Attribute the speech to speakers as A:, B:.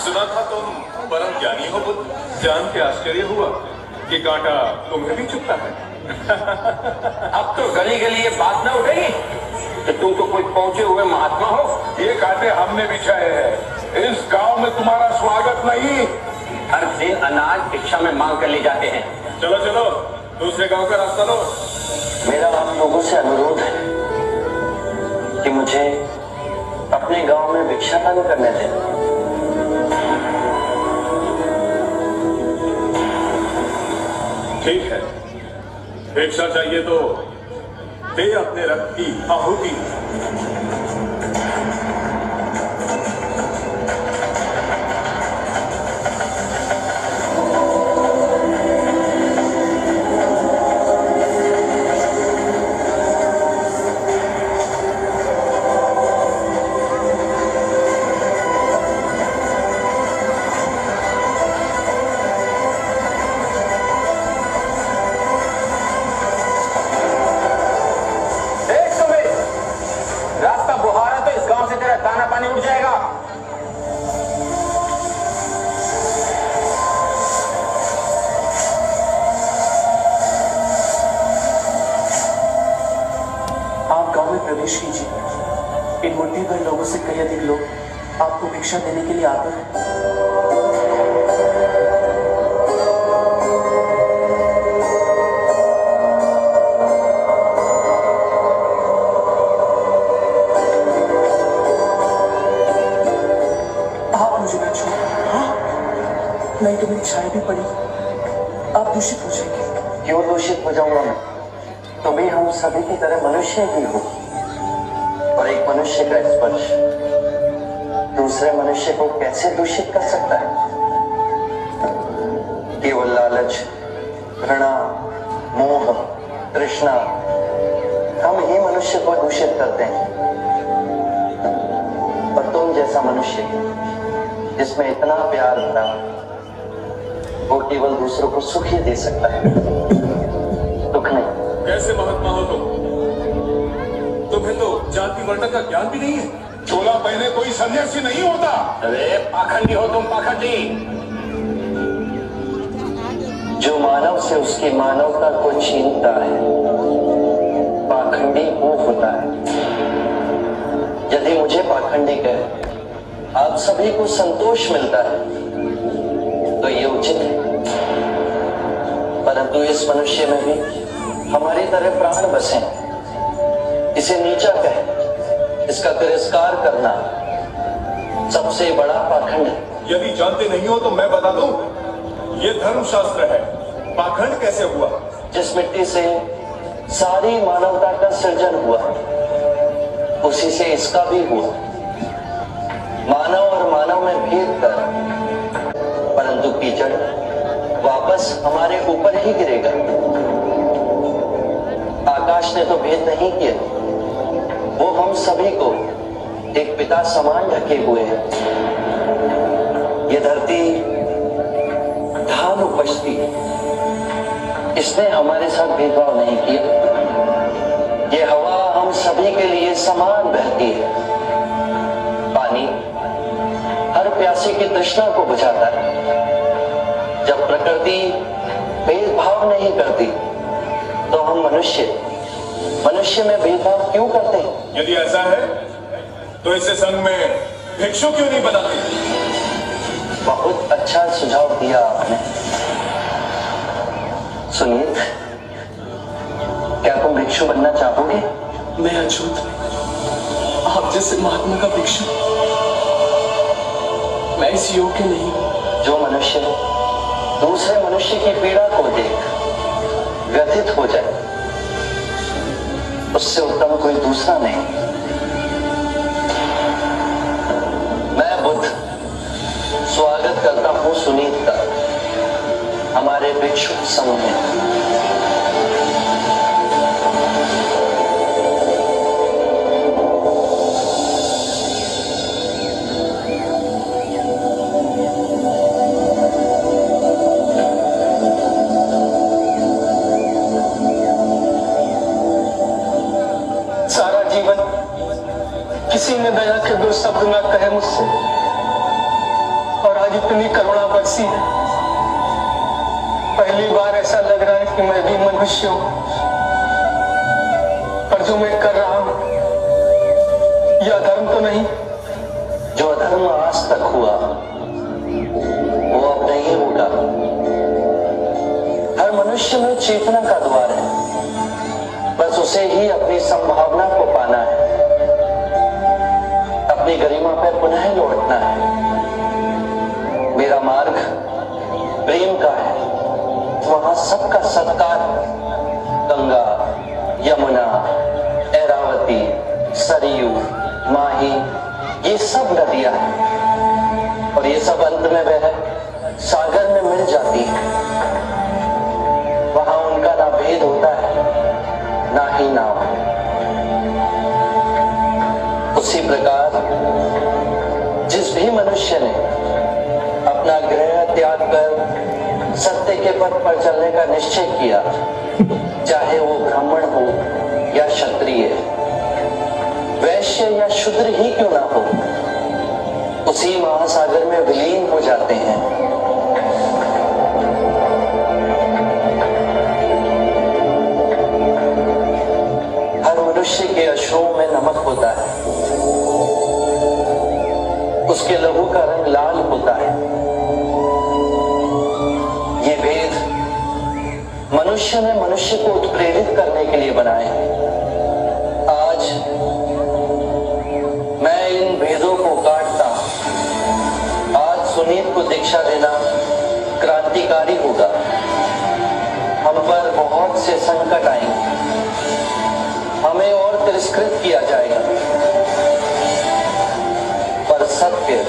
A: सुना था तुम परम ज्ञानी हो बुद्ध। जान के आश्चर्य हुआ कि कांटा तुम्हें भी चुभता है।
B: अब तो गली गली ये बात ना उठेगी कि तुम तो कोई पहुंचे हुए महात्मा हो।
C: ये कांटे हमने बिछाए हैं। इस गांव में तुम्हारा स्वागत नहीं।
B: हर दिन अनाज भिक्षा में मांग कर ले जाते हैं।
A: चलो चलो दूसरे गांव का रास्ता लो।
D: मेरा आप लोगों से अनुरोध है कि मुझे अपने गांव में भिक्षाटन करने दें।
A: ठीक है, भिक्षा चाहिए तो दे अपने रक्त की आहुति।
B: दाना पानी उड़ जाएगा।
E: आप गांव में प्रवेश कीजिए। इन मुट्ठी भर लोगों से कई अधिक लोग आपको भिक्षा देने के लिए आते हैं। नहीं तो मेरी छाया भी पड़ी, आप दूषित हो जाएंगे।
D: क्यों दूषित हो जाऊंगा मैं? तो भी हम सभी की तरह मनुष्य ही हो, और एक मनुष्य का स्पर्श दूसरे मनुष्य को कैसे दूषित कर सकता है? केवल लालच, घृणा, मोह, तृष्णा हम ही मनुष्य को दूषित करते हैं। और तुम जैसा मनुष्य जिसमें इतना प्यार भरा, वो केवल दूसरों को सुख ही दे सकता है, दुख नहीं।
A: कैसे महात्मा हो तुम? तुम्हें तो जाति वर्ण का ज्ञान भी नहीं है।
C: चोला पहने कोई सन्यासी नहीं होता।
B: अरे पाखंडी हो तुम, पाखंडी।
D: जो मानव से उसकी मानवता को छीनता है, पाखंडी वो होता है। यदि मुझे पाखंडी कहे आप सभी को संतोष मिलता है तो ये उचित है, परंतु इस मनुष्य में भी हमारी तरह प्राण बसे। इसे नीचा कहे, इसका तिरस्कार करना सबसे बड़ा पाखंड है।
A: यदि जानते नहीं हो तो मैं बता दूं, ये धर्मशास्त्र है। पाखंड कैसे हुआ?
D: जिस मिट्टी से सारी मानवता का सृजन हुआ, उसी से इसका भी हुआ। मानव और मानव में भेद कर, परंतु कीचड़ वापस हमारे ऊपर ही गिरेगा। आकाश ने तो भेद नहीं किया, वो हम सभी को एक पिता समान ढके हुए है। ये धरती धान उपजती, इसने हमारे साथ भेदभाव नहीं किया। ये हवा हम सभी के लिए समान बहती है। पानी हर प्यासे की तृष्णा को बुझाता है। जब प्रकृति भेदभाव नहीं करती तो हम मनुष्य में भेदभाव क्यों करते हैं?
A: यदि ऐसा है तो इसे संघ में भिक्षु क्यों नहीं बनाते?
D: बहुत अच्छा सुझाव दिया आपने। सुनीत, क्या तुम भिक्षु बनना चाहोगे?
E: मैं अछूत, आप जैसे महात्मा का भिक्षु मैं इस योग्य नहीं।
D: जो मनुष्य दूसरे मनुष्य की पीड़ा को देख व्यथित हो जाए, उससे उत्तम कोई दूसरा नहीं। मैं बुद्ध स्वागत करता हूं सुनीत का हमारे भिक्षु संघ में। किसी ने दया के दो शब्द ना कहे मुझसे, और
E: आज इतनी करुणा बरसी है, पहली बार ऐसा लग रहा है कि मैं भी मनुष्य हूं, पर जो मैं कर रहा हूं यह अधर्म तो नहीं?
D: जो अधर्म आज तक हुआ वो अब नहीं होगा। हर मनुष्य में चेतना का द्वार है, बस उसे ही अपनी संभावना को पाना है, अपनी गरिमा पर पुनः लौटना है। मेरा मार्ग प्रेम का है, वहां सबका सत्कार, गंगा, यमुना, ऐरावती, सरयू, माही, ये सब नदियां हैं और ये सब अंत में वह सागर में मिल जाती है। वहां उनका ना भेद होता है ना ही नाम। उसी प्रकार जिस भी मनुष्य ने अपना गृह त्याग कर सत्य के पथ पर चलने का निश्चय किया, चाहे वो ब्राह्मण हो या क्षत्रिय, वैश्य या शूद्र ही क्यों ना हो, उसी महासागर में विलीन हो जाते हैं। हर मनुष्य के अश्रुओं में नमक होता है, उसके लहू का रंग लाल होता है। ये भेद मनुष्य ने मनुष्य को उत्प्रेरित करने के लिए बनाए हैं। आज मैं इन भेदों को काटता हूं। आज सुनीत को दीक्षा देना क्रांतिकारी होगा। हम पर बहुत से संकट आएंगे, हमें और तिरस्कृत किया जाएगा, पर सत्य